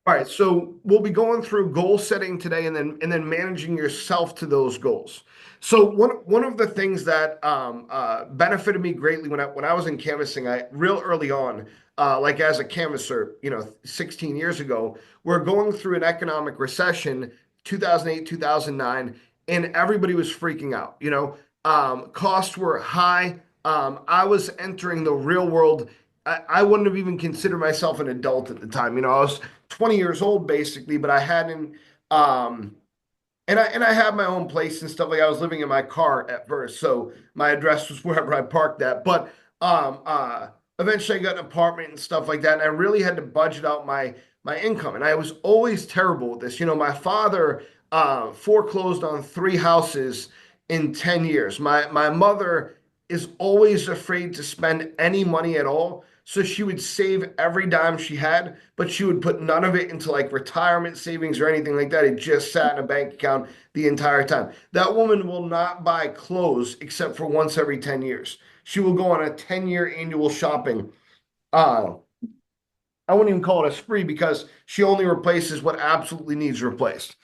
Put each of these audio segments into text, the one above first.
All right, so we'll be going through goal setting today, and then managing yourself to those goals. So one of the things that benefited me greatly when I was in canvassing, I real early on, like as a canvasser, 16 years ago, we're going through an economic recession, 2008, 2009, and everybody was freaking out. Costs were high. I was entering the real world. I wouldn't have even considered myself an adult at the time. I was 20 years old basically, but I hadn't um and I had my own place and stuff. Like I was living in my car at first, so my address was wherever I parked at. But um uh eventually I got an apartment and stuff like that, and I really had to budget out my income. And I was always terrible with this. My father foreclosed on three houses in 10 years. My mother is always afraid to spend any money at all. So she would save every dime she had, but she would put none of it into like retirement savings or anything like that. It just sat in a bank account the entire time. That woman will not buy clothes except for once every 10 years. She will go on a 10-year annual shopping. Uh, I wouldn't even call it a spree because she only replaces what absolutely needs replaced.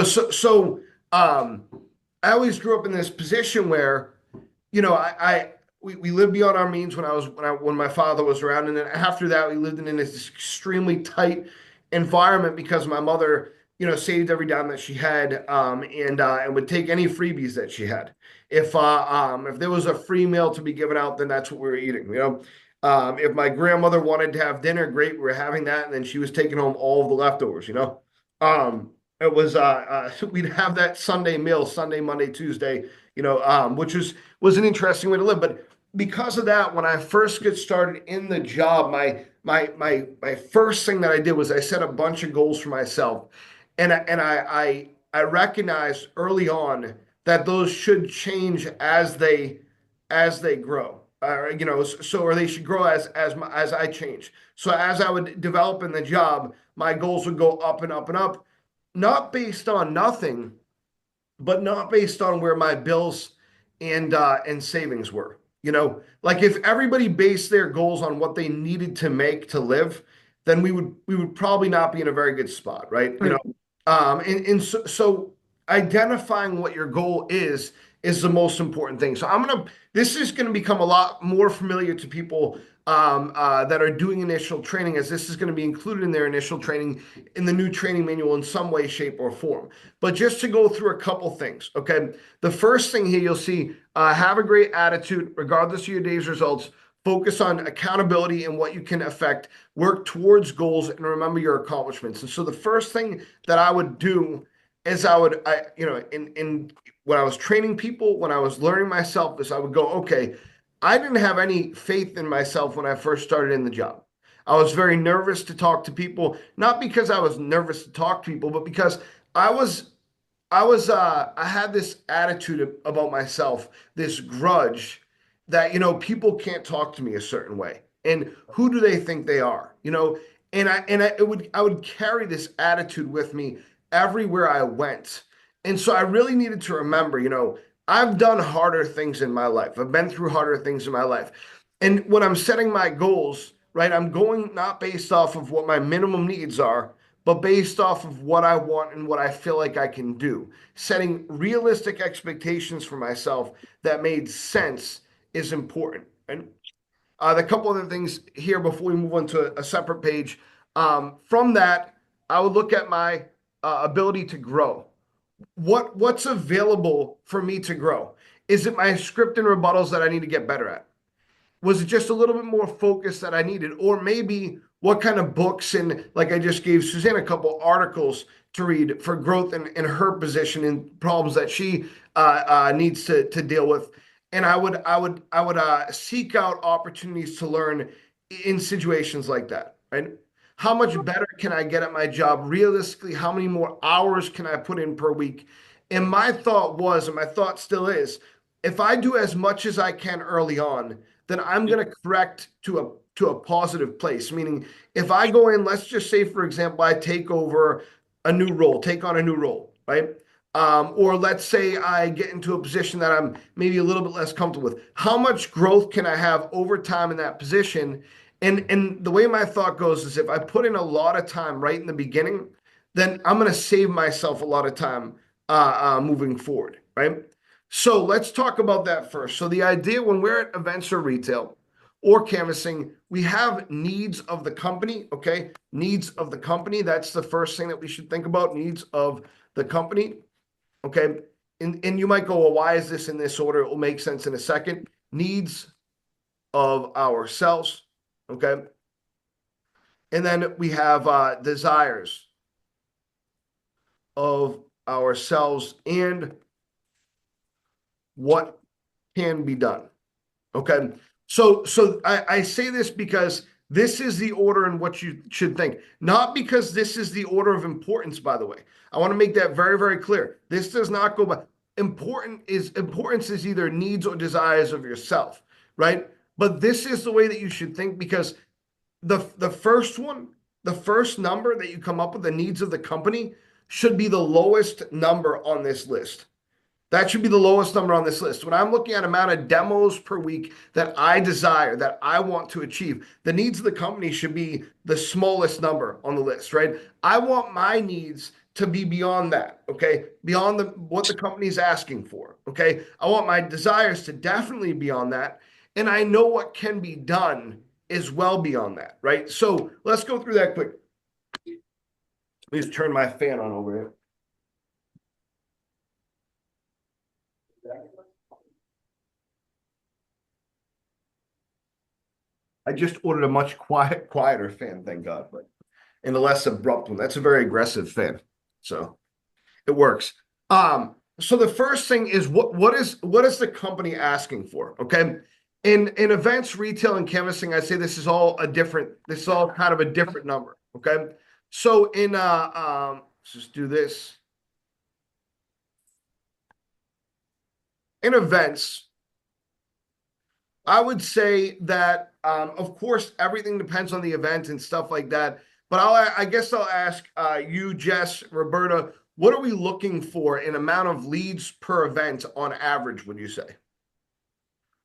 So I always grew up in this position where we lived beyond our means when my father was around, and then after that we lived in this extremely tight environment because my mother saved every dime that she had, and would take any freebies that she had. If there was a free meal to be given out, then that's what we were eating. If my grandmother wanted to have dinner, great, we were having that, and then she was taking home all of the leftovers. It was we'd have that Sunday meal, Sunday, Monday, Tuesday, which was an interesting way to live. But because of that, when I first get started in the job, my first thing that I did was I set a bunch of goals for myself, and I recognized early on that those should change as they grow. Or they should grow as I change. So as I would develop in the job, my goals would go up and up and up, not based on nothing, but not based on where my bills and savings were. Like if everybody based their goals on what they needed to make to live, then we would probably not be in a very good spot, right? Right. And so identifying what your goal is the most important thing. So this is gonna become a lot more familiar to people that are doing initial training, as this is going to be included in their initial training in the new training manual in some way, shape, or form. But just to go through a couple things, okay? The first thing here you'll see, have a great attitude regardless of your day's results. Focus on accountability and what you can affect. Work towards goals and remember your accomplishments. And so the first thing that I would do is in when I was training people, when I was learning myself, is I would go, okay, I didn't have any faith in myself when I first started in the job. I was very nervous to talk to people, not because I was nervous to talk to people, but because I was I had this attitude about myself, this grudge that people can't talk to me a certain way. And who do they think they are? I would carry this attitude with me everywhere I went. And so I really needed to remember, I've done harder things in my life. I've been through harder things in my life. And when I'm setting my goals, right, I'm going not based off of what my minimum needs are, but based off of what I want and what I feel like I can do. Setting realistic expectations for myself that made sense is important. And the couple other things here before we move on to a separate page. From that, I would look at my ability to grow. What's available for me to grow? Is it my script and rebuttals that I need to get better at? Was it just a little bit more focus that I needed? Or maybe what kind of books, and like I just gave Suzanne a couple articles to read for growth in her position and problems that she needs to deal with. And I would seek out opportunities to learn in situations like that, right? How much better can I get at my job? Realistically, how many more hours can I put in per week? And my thought was, and my thought still is, if I do as much as I can early on, then I'm going to correct to a positive place. Meaning, if I go in, let's just say, for example, I take over a new role, take on a new role, right? Or let's say I get into a position that I'm maybe a little bit less comfortable with. How much growth can I have over time in that position? And the way my thought goes is if I put in a lot of time right in the beginning, then I'm going to save myself a lot of time moving forward, right? So let's talk about that first. So the idea when we're at events or retail or canvassing, we have needs of the company, okay? Needs of the company. That's the first thing that we should think about, needs of the company, okay? And you might go, well, why is this in this order? It will make sense in a second. Needs of ourselves, okay? And then we have desires of ourselves and what can be done. Okay. So I say this because this is the order in what you should think, not because this is the order of importance, by the way. I want to make that very, very clear. This does not go by importance is either needs or desires of yourself, right? But this is the way that you should think because the first one, the first number that you come up with, the needs of the company, should be the lowest number on this list. That should be the lowest number on this list. When I'm looking at amount of demos per week that I desire, that I want to achieve, the needs of the company should be the smallest number on the list, right? I want my needs to be beyond that, okay? Beyond what the company is asking for, okay? I want my desires to definitely be on that. And I know what can be done is well beyond that, right? So let's go through that quick. Let me just turn my fan on over here. I just ordered a much quieter fan, thank God, but and a less abrupt one. That's a very aggressive fan, so it works. So the first thing is what is the company asking for? Okay, in events, retail, and canvassing, I say this is all This is all kind of a different number. Okay, so in let's just do this. In events, I would say that, of course, everything depends on the event and stuff like that. But I guess I'll ask you, Jess, Roberta, what are we looking for in amount of leads per event on average, would you say?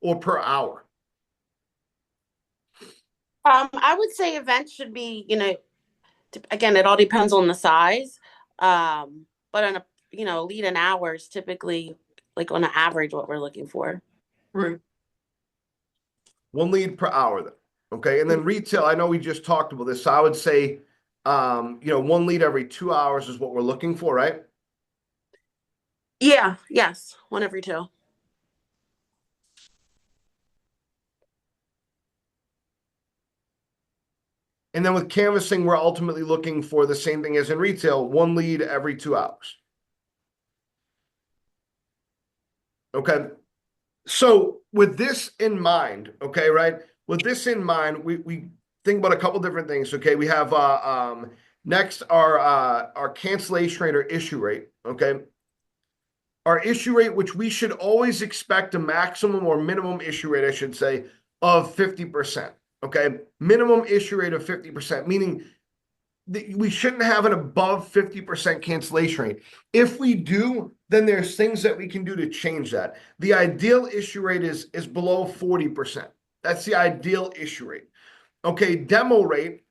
Or per hour? I would say events should be, again, it all depends on the size. But on a, lead in hours, typically like on an average, what we're looking for. Right. One lead per hour then. Okay. And then retail, I know we just talked about this. So I would say, one lead every 2 hours is what we're looking for, right? Yeah, yes, one every two. And then with canvassing, we're ultimately looking for the same thing as in retail, one lead every 2 hours. Okay. So with this in mind, okay, right? With this in mind, we think about a couple different things. Okay, we have next our cancellation rate or issue rate. Okay, our issue rate, which we should always expect a maximum or minimum issue rate, I should say, of 50%. Okay, minimum issue rate of 50%, meaning we shouldn't have an above 50% cancellation rate. If we do, then there's things that we can do to change that. The ideal issue rate is below 40%. That's the ideal issue rate. Okay, demo rate,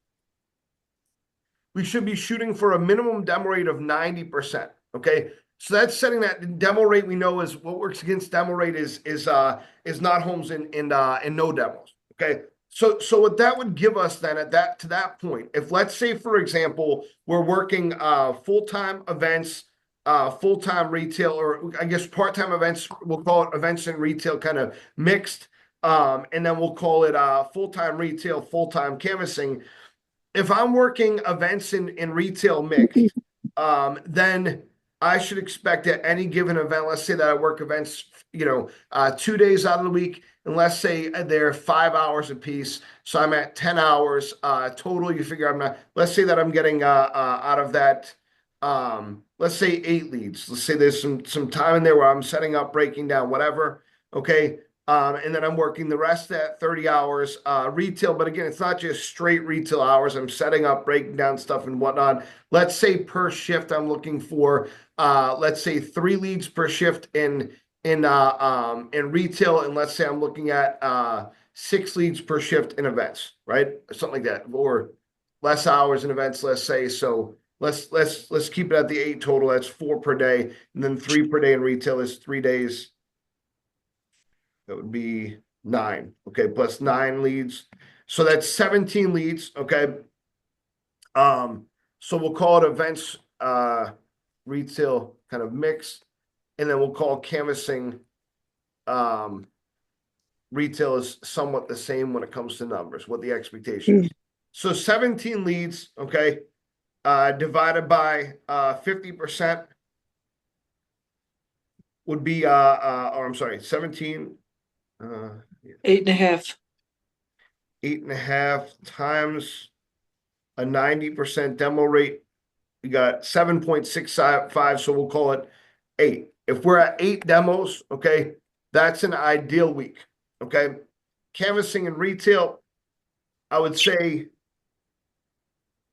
we should be shooting for a minimum demo rate of 90%. Okay, so that's setting that demo rate. We know is what works against demo rate is not homes and no demos. Okay, so what that would give us then to that point, if let's say for example we're working full-time events, full-time retail, or I guess part-time events, we'll call it events and retail kind of mixed, and then we'll call it full-time retail, full-time canvassing. If I'm working events in retail mix, then I should expect at any given event, let's say that I work events, 2 days out of the week, and let's say they're 5 hours a piece. So I'm at 10 hours total. You figure let's say that I'm getting out of that, let's say 8 leads. Let's say there's some time in there where I'm setting up, breaking down, whatever. Okay. And then I'm working the rest at 30 hours retail. But again, it's not just straight retail hours. I'm setting up, breaking down stuff and whatnot. Let's say per shift, I'm looking for, let's say 3 leads per shift in retail. And let's say I'm looking at 6 leads per shift in events, right? Something like that, or less hours in events, let's say. So let's keep it at the 8 total. That's 4 per day, and then 3 per day in retail is 3 days. That would be 9. Okay, plus 9 leads. So that's 17 leads. Okay. So we'll call it events, retail kind of mix, and then we'll call canvassing, retail is somewhat the same when it comes to numbers, what the expectation is. So 17 leads, okay, divided by 50% would be or I'm sorry, 17 8.5. 8.5 times a 90% demo rate. We got 7.65, so we'll call it 8. If we're at 8 demos, okay, that's an ideal week. Okay, canvassing and retail, I would say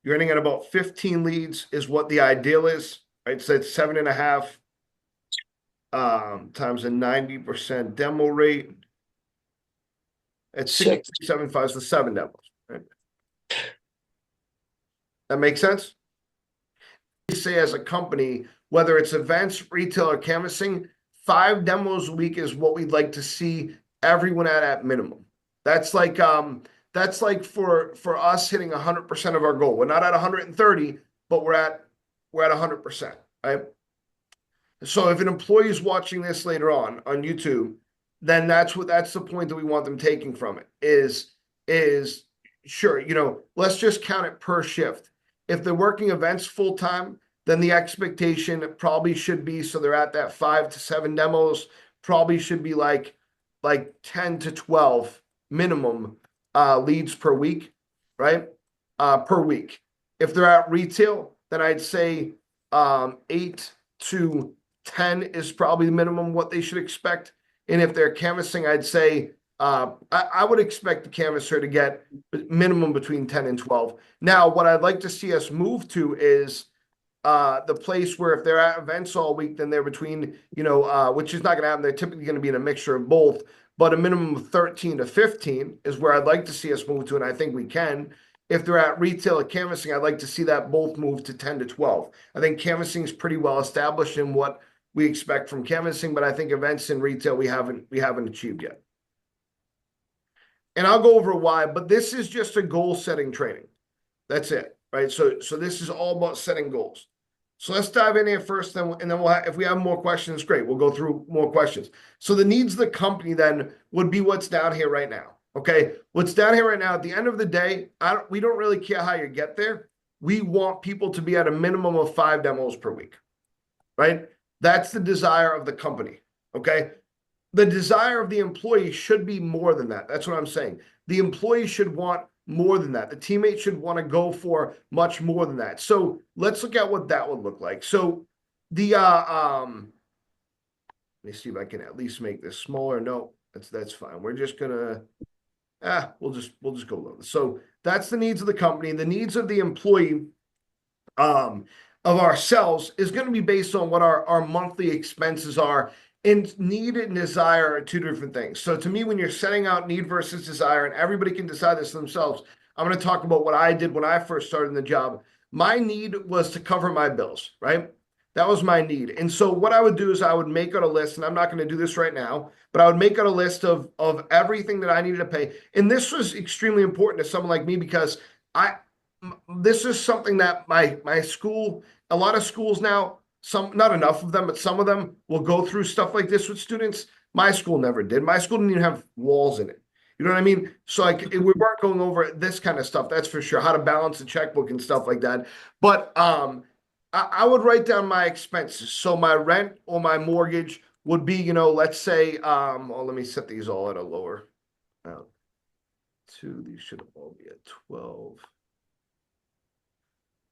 you're ending at about 15 leads is what the ideal is, right? So it's 7.5 times a 90% demo rate. It's 6.75, so 7 demos, right? That makes sense? We say as a company, whether it's events, retail, or canvassing, 5 demos a week is what we'd like to see everyone at minimum. That's like for us hitting 100% of our goal. We're not at 130, but we're at 100%, right? So if an employee is watching this later on YouTube, then that's the point that we want them taking from it is sure, let's just count it per shift. If they're working events full time, then the expectation probably should be, so they're at that 5 to 7 demos, probably should be like 10 to 12 minimum leads per week, right? Per week. If they're at retail, then I'd say 8 to 10 is probably the minimum what they should expect. And if they're canvassing, I'd say I would expect the canvasser to get minimum between 10 and 12. Now, what I'd like to see us move to is the place where if they're at events all week, then they're between, which is not going to happen. They're typically going to be in a mixture of both, but a minimum of 13 to 15 is where I'd like to see us move to, and I think we can. If they're at retail or canvassing, I'd like to see that both move to 10 to 12. I think canvassing is pretty well established in what we expect from canvassing, but I think events and retail we haven't achieved yet. And I'll go over why, but this is just a goal setting training. That's it, right? So this is all about setting goals. So let's dive in here first, and then if we have more questions, great. We'll go through more questions. So the needs of the company then would be what's down here right now. Okay, what's down here right now, at the end of the day, we don't really care how you get there. We want people to be at a minimum of 5 demos per week, right? That's the desire of the company, okay? The desire of the employee should be more than that. That's what I'm saying. The employee should want more than that. The teammate should want to go for much more than that. So let's look at what that would look like. So the let me see if I can at least make this smaller. No, that's fine. We're just gonna we'll just go low. So that's the needs of the company. The needs of the employee of ourselves is going to be based on what our monthly expenses are. And need and desire are 2 different things. So to me, when you're setting out need versus desire, and everybody can decide this themselves, I'm going to talk about what I did when I first started in the job. My need was to cover my bills, right? That was my need. And so what I would do is I would make out a list, and I'm not going to do this right now, but I would make out a list of everything that I needed to pay. And this was extremely important to someone like me because this is something that my school, a lot of schools now, some, not enough of them, but some of them will go through stuff like this with students. My school never did. My school didn't even have walls in it. You know what I mean? So like we weren't going over this kind of stuff, that's for sure, how to balance a checkbook and stuff like that. But I would write down my expenses. So my rent or my mortgage would be, let's say, well, let me set these all at a lower. 2, these should all be at 12.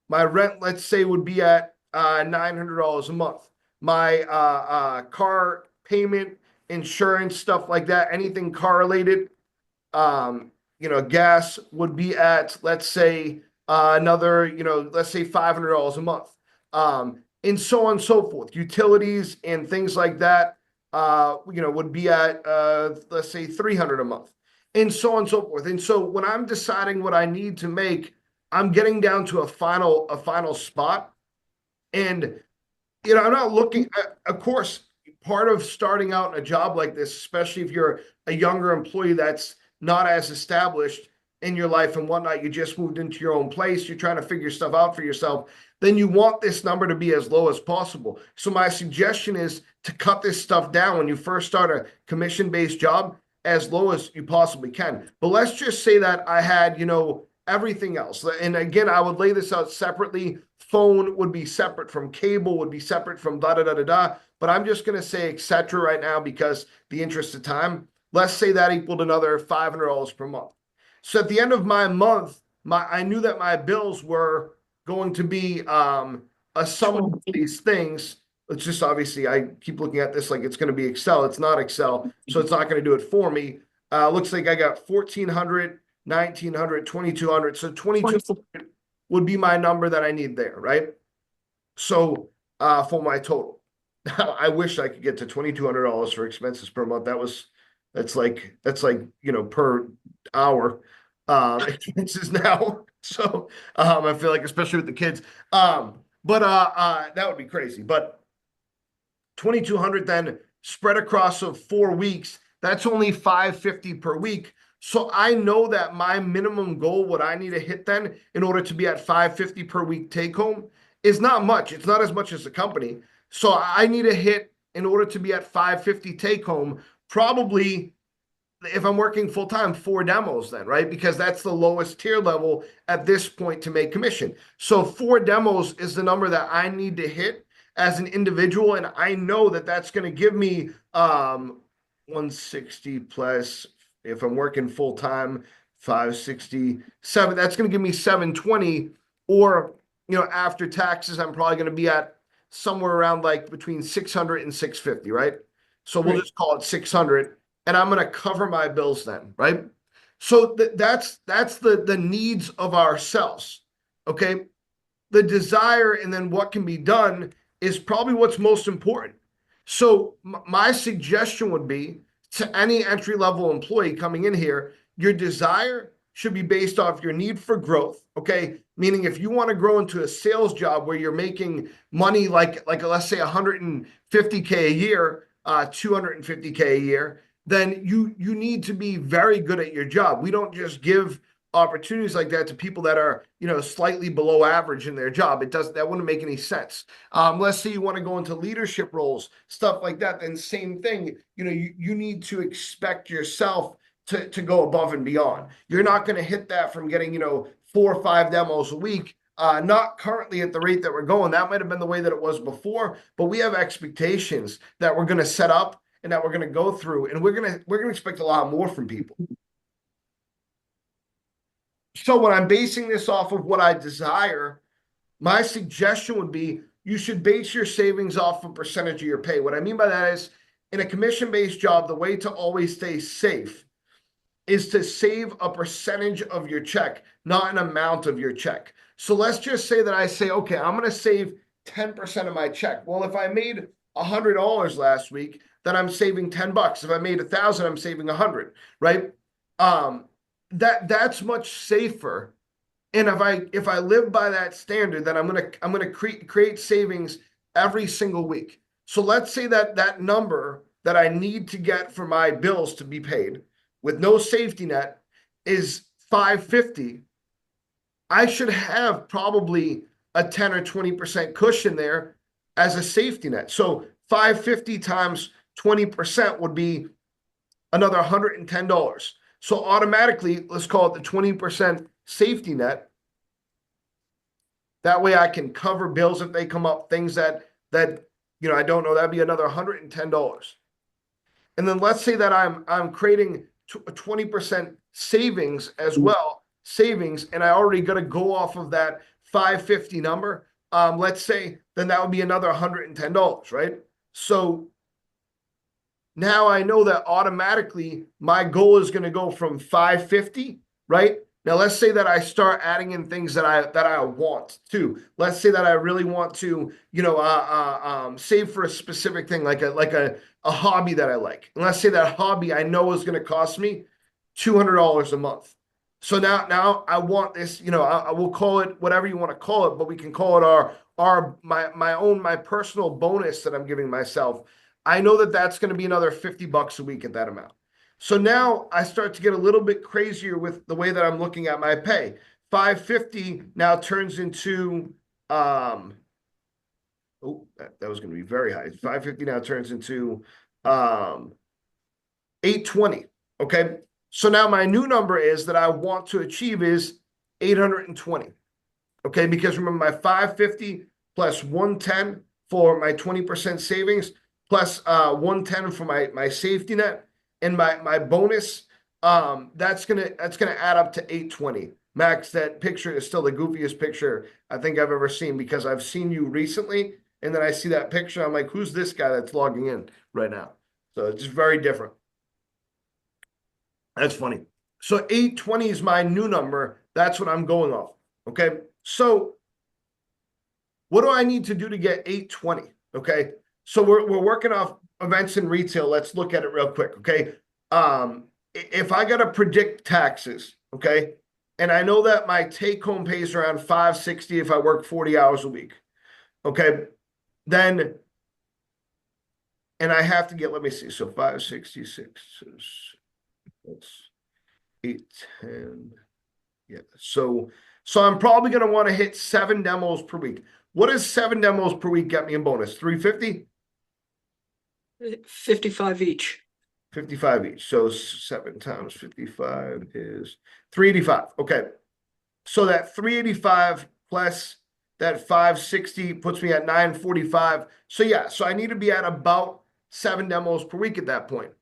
My rent, let's say, would be at $900 a month. My car payment, insurance, stuff like that, anything car related, gas would be at, let's say, another, let's say $500 a month, and so on and so forth. Utilities and things like that, would be at, let's say $300 a month. and so on and so forth. And so when I'm deciding what I need to make, I'm getting down to a final spot. And I'm not looking, of course, part of starting out in a job like this, especially if you're a younger employee that's not as established in your life and whatnot, you just moved into your own place, you're trying to figure stuff out for yourself, then you want this number to be as low as possible. So my suggestion is to cut this stuff down when you first start a commission-based job as low as you possibly can. But let's just say that I had, everything else. And again, I would lay this out separately. Phone would be separate from cable, would be separate from da da da da da. But I'm just going to say etc. right now because the interest of time. Let's say that equaled another $500 per month. So at the end of my month, I knew that my bills were going to be a sum of these things. It's just obviously I keep looking at this like it's going to be Excel. It's not Excel, so it's not going to do it for me. Looks like I got 1,400, 1,900, 2,200. So 2,200 would be my number that I need there, right? So for my total. I wish I could get to $2,200 for expenses per month. That's like per hour expenses now. So I feel like especially with the kids. But that would be crazy. But 2,200 then spread across of 4 weeks, that's only $550 per week. So I know that my minimum goal, what I need to hit then in order to be at $550 per week take home is not much. It's not as much as the company. So I need to hit in order to be at $550 take home, probably if I'm working full time, 4 demos then, right? Because that's the lowest tier level at this point to make commission. So 4 demos is the number that I need to hit as an individual. And I know that that's going to give me 160 plus, if I'm working full time, 567, that's going to give me 720. Or, after taxes, I'm probably going to be at somewhere around like between 600 and 650, right? So we'll just call it 600. And I'm going to cover my bills then, right? So that's the needs of ourselves, okay? The desire and then what can be done is probably what's most important. So my suggestion would be to any entry-level employee coming in here, your desire should be based off your need for growth, okay? Meaning if you want to grow into a sales job where you're making money like let's say 150K a year, 250K a year, then you need to be very good at your job. We don't just give opportunities like that to people that are, slightly below average in their job. That wouldn't make any sense. Let's say you want to go into leadership roles, stuff like that, then same thing. You need to expect yourself to go above and beyond. You're not going to hit that from getting, 4 or 5 demos a week. Not currently at the rate that we're going. That might have been the way that it was before, but we have expectations that we're going to set up and that we're going to go through, and we're going to expect a lot more from people. So when I'm basing this off of what I desire, my suggestion would be you should base your savings off a percentage of your pay. What I mean by that is in a commission-based job, the way to always stay safe is to save a percentage of your check, not an amount of your check. So let's just say that I say, okay, I'm going to save 10% of my check. Well, if I made $100 last week, then I'm saving $10. If I made 1,000, I'm saving 100, right? That's much safer. And if I live by that standard, then I'm gonna create savings every single week. So let's say that number that I need to get for my bills to be paid with no safety net is 550. I should have probably a 10 or 20% cushion there as a safety net. So 550 times 20% would be another $110. So automatically, let's call it the 20% safety net. That way I can cover bills if they come up, things that I don't know, that'd be another $110. And then let's say that I'm creating a 20% savings as well, and I already got to go off of that 550 number. Let's say then that would be another $110, right? So now I know that automatically my goal is going to go from 550, right? Now let's say that I start adding in things that I want to. Let's say that I really want to, save for a specific thing like a hobby that I like. And let's say that hobby I know is going to cost me $200 a month. So now I want this, I will call it whatever you want to call it, but we can call it my personal bonus that I'm giving myself. I know that that's going to be another $50 a week at that amount. So now I start to get a little bit crazier with the way that I'm looking at my pay. 550 now turns into that was going to be very high. 550 now turns into 820. Okay. So now my new number is that I want to achieve is 820. Okay. Because remember, my 550 plus 110 for my 20% savings, plus 110 for my safety net and my bonus. That's gonna add up to 820. Max, that picture is still the goofiest picture I think I've ever seen, because I've seen you recently, and then I see that picture. I'm like, who's this guy that's logging in right now? So it's just very different. That's funny. So 820 is my new number. That's what I'm going off. Okay. So what do I need to do to get 820? Okay. So we're working off events in retail. Let's look at it real quick. Okay. If I got to predict taxes, okay, and I know that my take home pays around 560 if I work 40 hours a week. Okay. Then, and I have to get, let me see. So 566 is, that's 810. Yeah. So I'm probably going to want to hit 7 demos per week. What does 7 demos per week get me in bonus? 350? 55 each. 55 each. So 7 times 55 is 385. Okay. So that 385 plus that 560 puts me at 945. So yeah, so I need to be at about 7 demos per week at that point.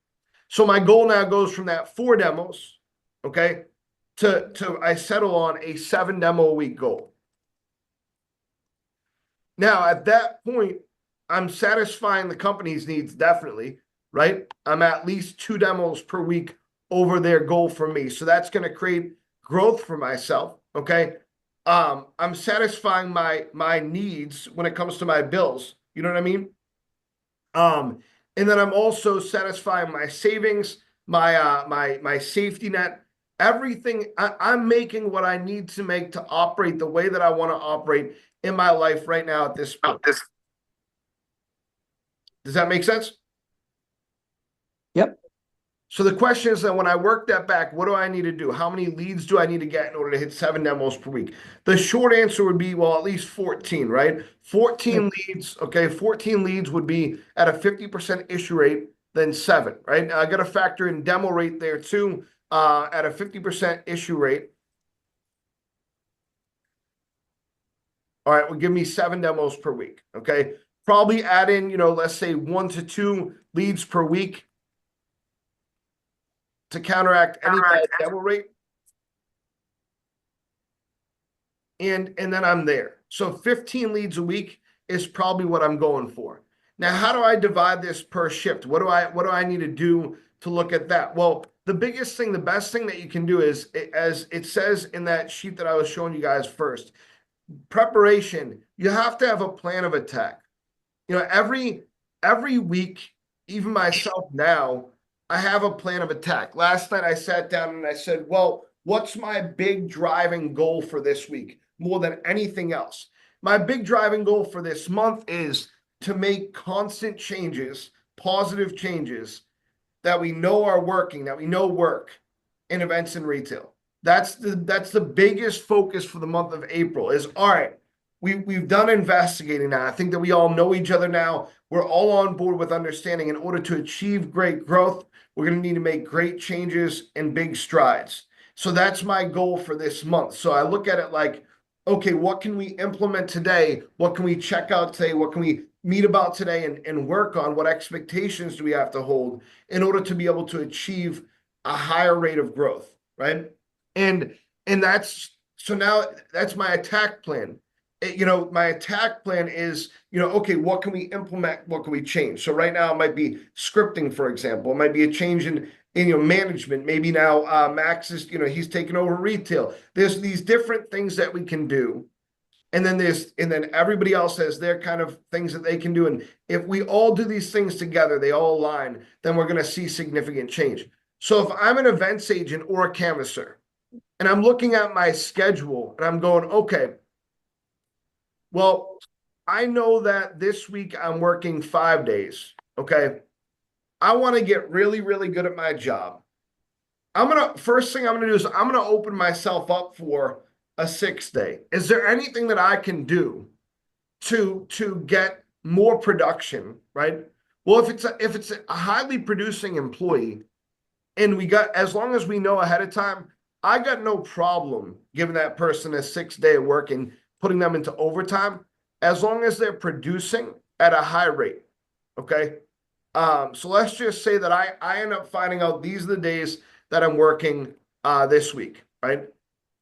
So my goal now goes from that 4 demos, okay, to I settle on a 7 demo a week goal. Now at that point, I'm satisfying the company's needs, definitely, right? I'm at least 2 demos per week over their goal for me. So that's going to create growth for myself, okay? I'm satisfying my needs when it comes to my bills. You know what I mean? And then I'm also satisfying my savings, my safety net, everything. I'm making what I need to make to operate the way that I want to operate in my life right now at this point. Does that make sense? Yep. So the question is that when I work that back, what do I need to do? How many leads do I need to get in order to hit 7 demos per week? The short answer would be, well, at least 14, right? 14 leads, okay? 14 leads would be at a 50% issue rate, then 7, right? Now I got to factor in demo rate there too, at a 50% issue rate. All right, well, give me 7 demos per week, okay? Probably add in, let's say 1 to 2 leads per week to counteract any bad demo rate. And then I'm there. So 15 leads a week is probably what I'm going for. Now, how do I divide this per shift? What do I need to do to look at that? Well, the biggest thing, the best thing that you can do is, as it says in that sheet that I was showing you guys first, preparation. You have to have a plan of attack. Every week, even myself now, I have a plan of attack. Last night I sat down and I said, well, what's my big driving goal for this week more than anything else? My big driving goal for this month is to make constant changes, positive changes that we know are working, that we know work in events and retail. That's the biggest focus for the month of April is, all right, we've done investigating now. I think that we all know each other now. We're all on board with understanding in order to achieve great growth, we're going to need to make great changes and big strides. So that's my goal for this month. So I look at it like, okay, what can we implement today? What can we check out today? What can we meet about today and work on? What expectations do we have to hold in order to be able to achieve a higher rate of growth, right? And that's, so now that's my attack plan. My attack plan is, okay, what can we implement? What can we change? So right now it might be scripting, for example. It might be a change in management. Maybe now Max is, he's taking over retail. There's these different things that we can do. And then everybody else has their kind of things that they can do. And if we all do these things together, they all align, then we're going to see significant change. So if I'm an events agent or a canvasser and I'm looking at my schedule and I'm going, okay, well, I know that this week I'm working 5 days. Okay. I want to get really, really good at my job. First thing I'm gonna do is I'm gonna open myself up for a 6 day. Is there anything that I can do to get more production, right? Well, if it's a highly producing employee, and we got, as long as we know ahead of time, I got no problem giving that person a 6 day of work and putting them into overtime, as long as they're producing at a high rate. Okay. So let's just say that I end up finding out these are the days that I'm working this week, right?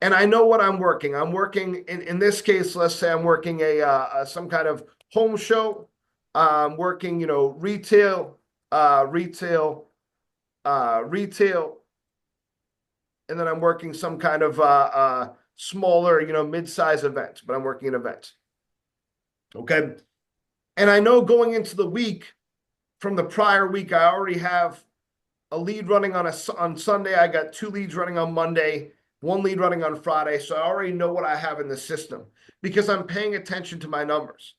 And I know what I'm working. I'm working in this case, let's say I'm working some kind of home show. I'm working, retail, retail, and then I'm working some kind of smaller, mid-size event, but I'm working an event. Okay. And I know going into the week, from the prior week, I already have a lead running on Sunday. I got 2 leads running on Monday, 1 lead running on Friday. So I already know what I have in the system because I'm paying attention to my numbers.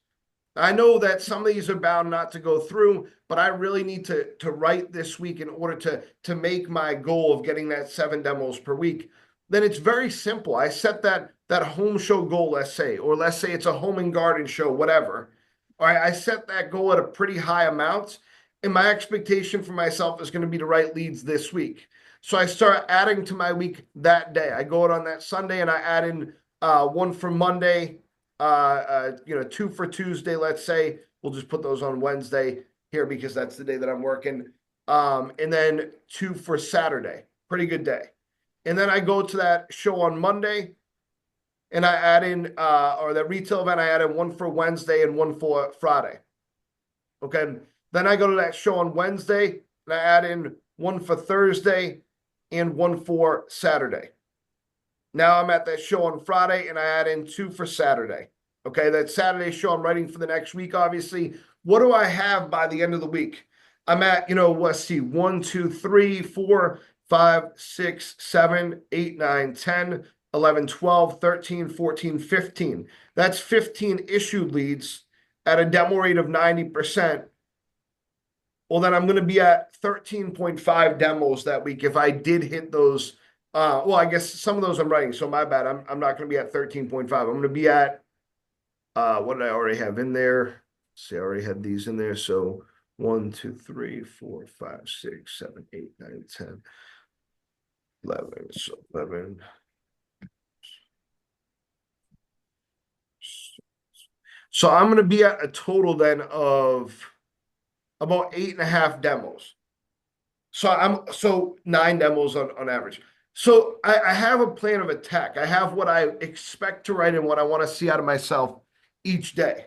I know that some of these are bound not to go through, but I really need to write this week in order to make my goal of getting that 7 demos per week. Then it's very simple. I set that home show goal, let's say, or let's say it's a home and garden show, whatever. All right, I set that goal at a pretty high amount, and my expectation for myself is going to be to write leads this week. So I start adding to my week that day. I go out on that Sunday and I add in 1 for Monday, 2 for Tuesday, let's say. We'll just put those on Wednesday here because that's the day that I'm working. And then 2 for Saturday. Pretty good day. And then I go to that show on Monday and I add in, or that retail event, I add in 1 for Wednesday and 1 for Friday. Okay. Then I go to that show on Wednesday and I add in 1 for Thursday and 1 for Saturday. Now I'm at that show on Friday and I add in 2 for Saturday. Okay, that Saturday show I'm writing for the next week, obviously. What do I have by the end of the week? I'm at, let's see, 1, 2, 3, 4, 5, 6, 7, 8, 9, 10, 11, 12, 13, 14, 15. That's 15 issued leads at a demo rate of 90%. Well, then I'm going to be at 13.5 demos that week if I did hit those. Well, I guess some of those I'm writing, so my bad. I'm not going to be at 13.5. I'm going to be at, what did I already have in there? See, I already had these in there. So 1, 2, 3, 4, 5, 6, 7, 8, 9, 10, 11. So 11. So I'm going to be at a total then of about 8.5 demos. So 9 demos on average. So I have a plan of attack. I have what I expect to write and what I want to see out of myself each day.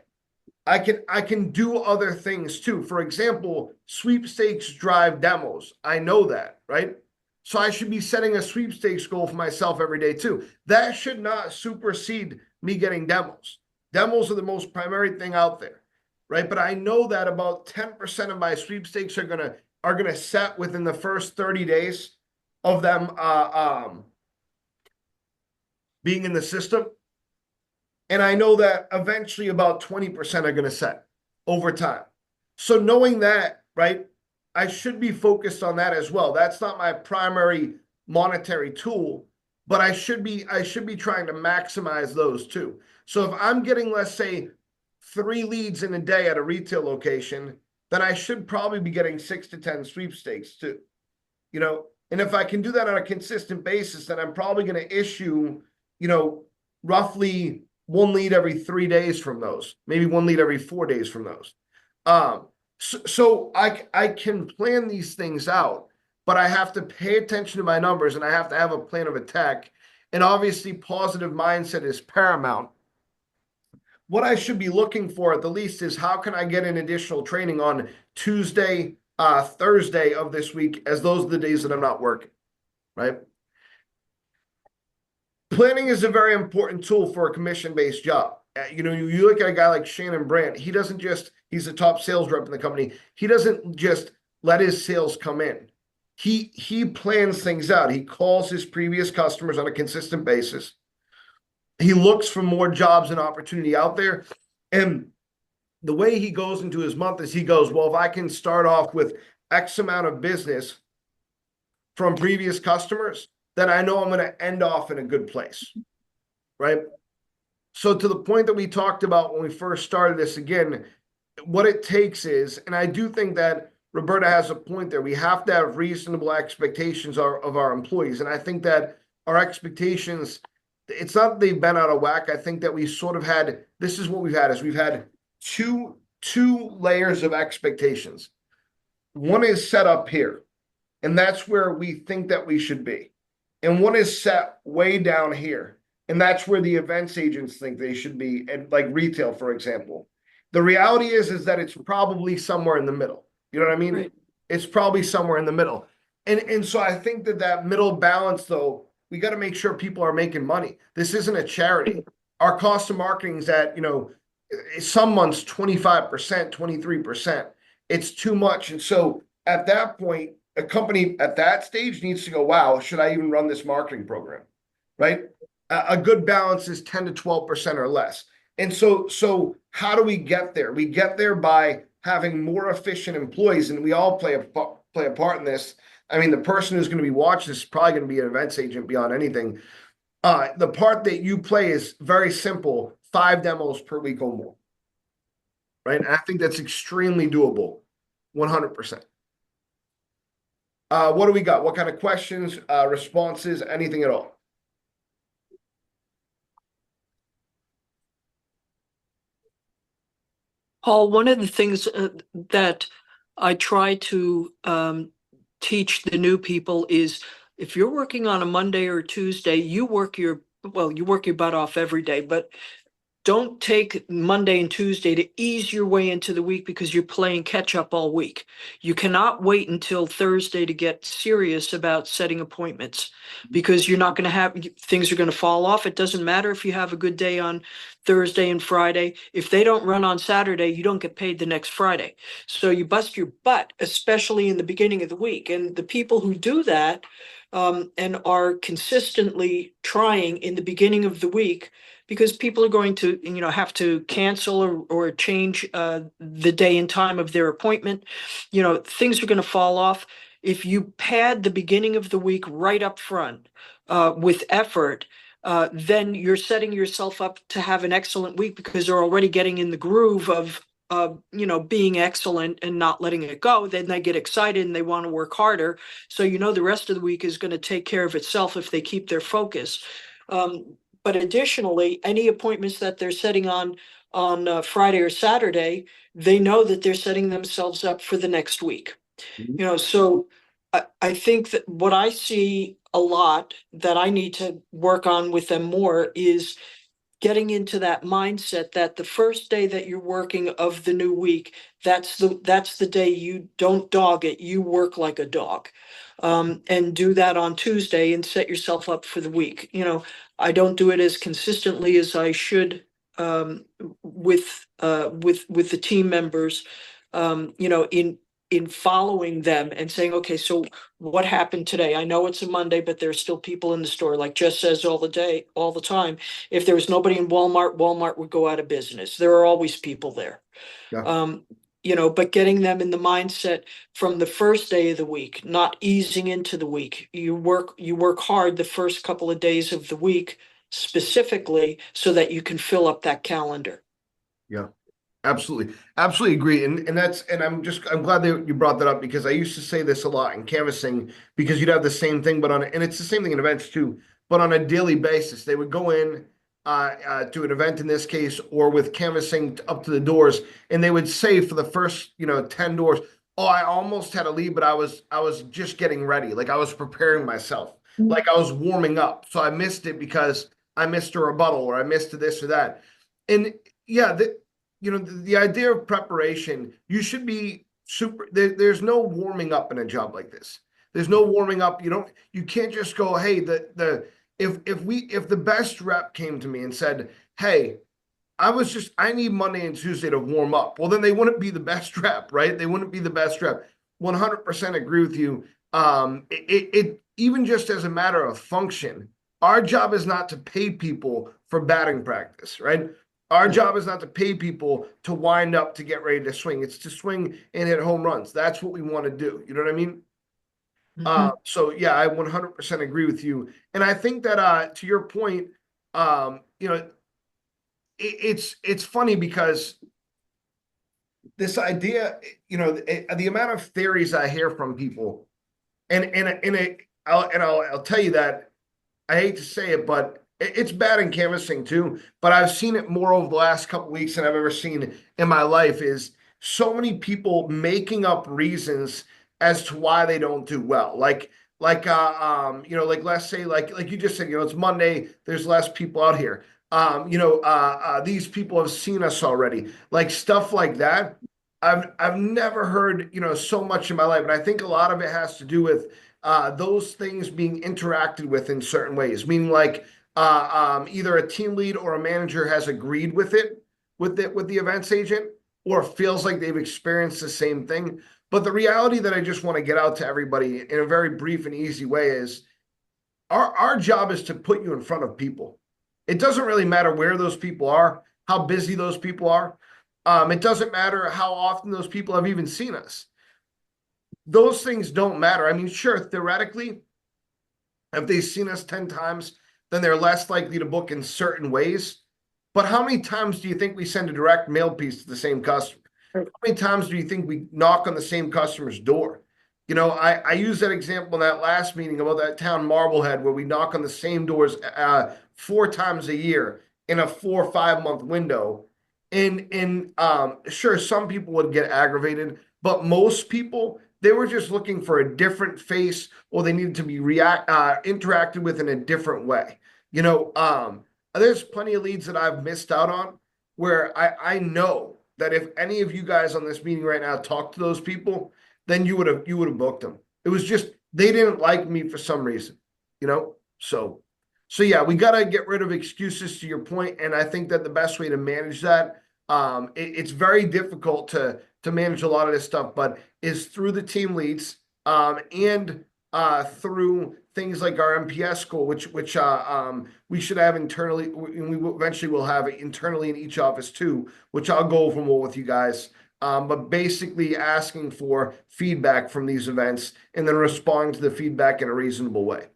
I can do other things too. For example, sweepstakes drive demos. I know that, right? So I should be setting a sweepstakes goal for myself every day too. That should not supersede me getting demos. Demos are the most primary thing out there, right? But I know that about 10% of my sweepstakes are gonna set within the first 30 days of them being in the system. And I know that eventually about 20% are going to set over time. So knowing that, right, I should be focused on that as well. That's not my primary monetary tool, but I should be trying to maximize those too. So if I'm getting, let's say, 3 leads in a day at a retail location, then I should probably be getting 6 to 10 sweepstakes too. And if I can do that on a consistent basis, then I'm probably going to issue, roughly 1 lead every 3 days from those, maybe 1 lead every 4 days from those. So I can plan these things out, but I have to pay attention to my numbers and I have to have a plan of attack. And obviously, positive mindset is paramount. What I should be looking for at the least is how can I get an additional training on Tuesday, Thursday of this week, as those are the days that I'm not working, right? Planning is a very important tool for a commission-based job. You look at a guy like Shannon Brandt, he's a top sales rep in the company. He doesn't just let his sales come in. he plans things out. He calls his previous customers on a consistent basis. He looks for more jobs and opportunity out there. And the way he goes into his month is he goes, well, if I can start off with X amount of business from previous customers, then I know I'm going to end off in a good place, right? So to the point that we talked about when we first started this, again, what it takes is, and I do think that Roberta has a point there, we have to have reasonable expectations of our employees. And I think that our expectations, it's not that they've been out of whack. I think that we sort of had, this is what we've had, is we've had two layers of expectations. One is set up here, and that's where we think that we should be. And one is set way down here, and that's where the events agents think they should be, and like retail, for example. The reality is that it's probably somewhere in the middle. You know what I mean? Right. It's probably somewhere in the middle. And so I think that middle balance, though, we got to make sure people are making money. This isn't a charity. Our cost of marketing is at, some months 25%, 23%. It's too much. And so at that point, a company at that stage needs to go, wow, should I even run this marketing program? Right? A good balance is 10 to 12% or less. And so how do we get there? We get there by having more efficient employees, and we all play a part in this. I mean, the person who's going to be watching this is probably going to be an events agent beyond anything. The part that you play is very simple: 5 demos per week or more. Right? And I think that's extremely doable, 100%. What do we got? What kind of questions, responses, anything at all? Paul, one of the things that I try to teach the new people is, if you're working on a Monday or Tuesday, you work your butt off every day, but don't take Monday and Tuesday to ease your way into the week because you're playing catch up all week. You cannot wait until Thursday to get serious about setting appointments, because you're not going to have, things are going to fall off. It doesn't matter if you have a good day on Thursday and Friday. If they don't run on Saturday, you don't get paid the next Friday. So you bust your butt, especially in the beginning of the week. And the people who do that and are consistently trying in the beginning of the week, because people are going to, have to cancel or change the day and time of their appointment. Things are going to fall off. If you pad the beginning of the week right up front with effort, then you're setting yourself up to have an excellent week, because they're already getting in the groove of being excellent and not letting it go. Then they get excited and they want to work harder. So the rest of the week is going to take care of itself if they keep their focus. But additionally, any appointments that they're setting on Friday or Saturday, they know that they're setting themselves up for the next week. So I think that what I see a lot that I need to work on with them more is getting into that mindset that the first day that you're working of the new week, that's the day you don't dog it, you work like a dog. And do that on Tuesday and set yourself up for the week. I don't do it as consistently as I should with the team members, in following them and saying, okay, so what happened today? I know it's a Monday, but there's still people in the store. Like Jess says all the time, if there was nobody in Walmart, Walmart would go out of business. There are always people there. Yeah. But getting them in the mindset from the first day of the week, not easing into the week. You work hard the first couple of days of the week specifically so that you can fill up that calendar. Yeah. Absolutely. Absolutely agree. And I'm glad that you brought that up, because I used to say this a lot in canvassing, because you'd have the same thing, and it's the same thing in events too, but on a daily basis. They would go in to an event in this case, or with canvassing up to the doors, and they would say for the first 10 doors, oh, I almost had a lead, but I was just getting ready. Like I was preparing myself, like I was warming up. So I missed it because I missed a rebuttal, or I missed this or that. And yeah, the idea of preparation, you should be there's no warming up in a job like this. There's no warming up. You can't just go, hey, if the best rep came to me and said, hey, I need Monday and Tuesday to warm up. Well, then they wouldn't be the best rep, right? They wouldn't be the best rep. 100% agree with you. it even just as a matter of function, our job is not to pay people for batting practice, right? Our job is not to pay people to wind up to get ready to swing. It's to swing and hit home runs. That's what we want to do. You know what I mean? Mhm. So yeah, I 100% agree with you. And I think that to your point, you know, it's funny because this idea, you know, the amount of theories I hear from people, I'll tell you that I hate to say it, but it's bad in canvassing too. But I've seen it more over the last couple weeks than I've ever seen in my life. Is so many people making up reasons as to why they don't do well. You know, like let's say, like you just said, you know, it's Monday. There's less people out here. These people have seen us already. Like stuff like that. I've never heard, you know, so much in my life, and I think a lot of it has to do with those things being interacted with in certain ways, meaning like either a team lead or a manager has agreed with it, with the events agent, or feels like they've experienced the same thing. But the reality that I just want to get out to everybody in a very brief and easy way is our job is to put you in front of people. It doesn't really matter where those people are, how busy those people are. It doesn't matter how often those people have even seen us. Those things don't matter. I mean, sure, theoretically, if they've seen us 10 times, then they're less likely to book in certain ways. But how many times do you think we send a direct mail piece to the same customer? How many times do you think we knock on the same customer's door? You know, I use that example in that last meeting about that town Marblehead where we knock on the same doors 4 times a year in a 4 or 5 month window. And sure, some people would get aggravated, but most people they were just looking for a different face or they needed to be interacted with in a different way. You know, there's plenty of leads that I've missed out on where I know that if any of you guys on this meeting right now talked to those people, then you would have booked them. It was just they didn't like me for some reason, you know. So yeah, we got to get rid of excuses to your point, and I think that the best way to manage that, it's very difficult to manage a lot of this stuff, but is through the team leads and through things like our MPS school, which we should have internally, and we eventually will have it internally in each office too, which I'll go over more with you guys. But basically asking for feedback from these events and then responding to the feedback in a reasonable way.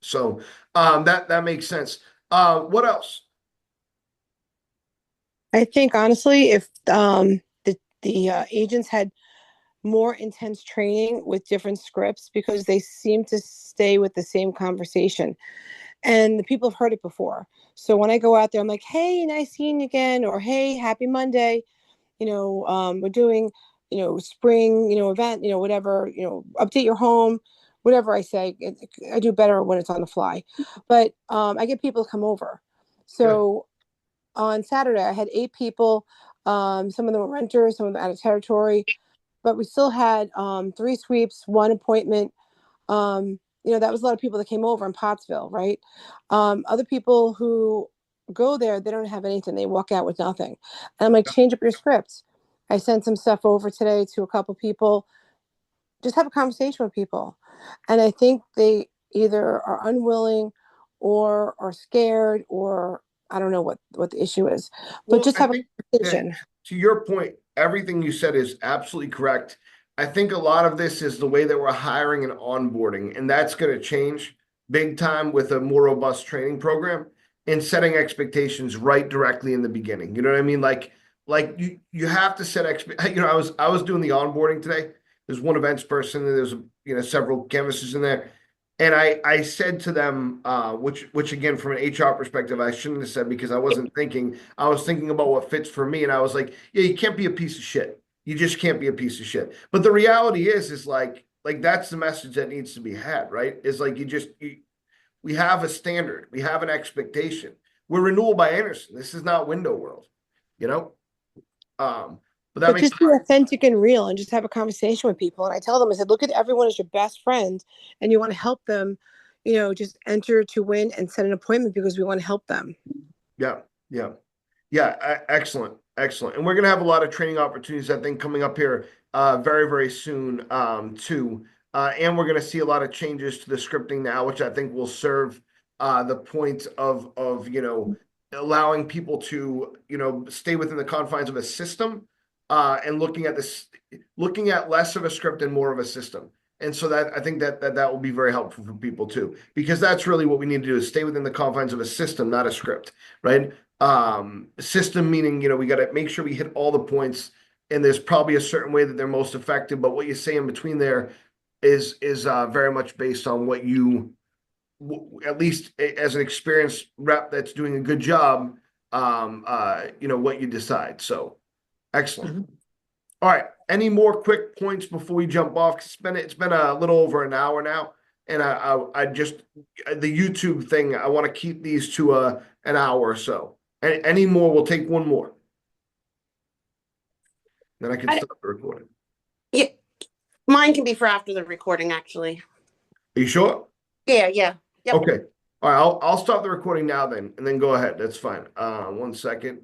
So that makes sense. What else? I think honestly, if the agents had more intense training with different scripts because they seem to stay with the same conversation and the people have heard it before. So when I go out there, I'm like, hey, nice seeing you again, or hey, happy Monday. We're doing, spring, event, whatever, update your home, whatever I say. I do better when it's on the fly. But I get people to come over. Good. So on Saturday, I had 8 people. Some of them were renters, some of them out of territory, but we still had 3 sweeps, 1 appointment. That was a lot of people that came over in Pottsville, right? Other people who go there, they don't have anything. They walk out with nothing. And I'm like, change up your scripts. I sent some stuff over today to a couple people. Just have a conversation with people. And I think they either are unwilling or are scared or I don't know what the issue is. But Well, just I have a think that conversation. to your point, everything you said is absolutely correct. I think a lot of this is the way that we're hiring and onboarding, and that's going to change big time with a more robust training program and setting expectations right directly in the beginning. You know what I mean? Like you have to set You know, I was doing the onboarding today. There's one events person, and there's several canvases in there. And I said to them, which again, from an HR perspective, I shouldn't have said because I wasn't thinking. I was thinking about what fits for me, and I was like, yeah, you can't be a piece of shit. You just can't be a piece of shit. But the reality is like that's the message that needs to be had, right? Is like we have a standard, we have an expectation. We're renewal by Anderson. This is not Window World, you know. But that But makes just be authentic and real and just have a conversation with people. And I tell them, I said, look at everyone as your best friend and you want to help them, just enter to win and set an appointment because we want to help them. yeah, yeah. Yeah, excellent, excellent. And we're gonna have a lot of training opportunities, I think, coming up here very, very soon, too. And we're going to see a lot of changes to the scripting now, which I think will serve the point of allowing people to stay within the confines of a system, and looking at less of a script and more of a system. And so that I think that will be very helpful for people too, because that's really what we need to do, is stay within the confines of a system, not a script, right? System meaning, we got to make sure we hit all the points, and there's probably a certain way that they're most effective, but what you say in between there is very much based on what you, at least as an experienced rep that's doing a good job, what you decide. So excellent. All right. Any more quick points before we jump off? It's been a little over an hour now, and I just, the YouTube thing, I want to keep these to an hour or so. Any more? We'll take one more. Then I can stop the recording. Yeah, mine can be for after the recording, actually. Are you sure? Yeah. Yep. Okay. All right. I'll stop the recording now then, and then go ahead. That's fine. 1 second.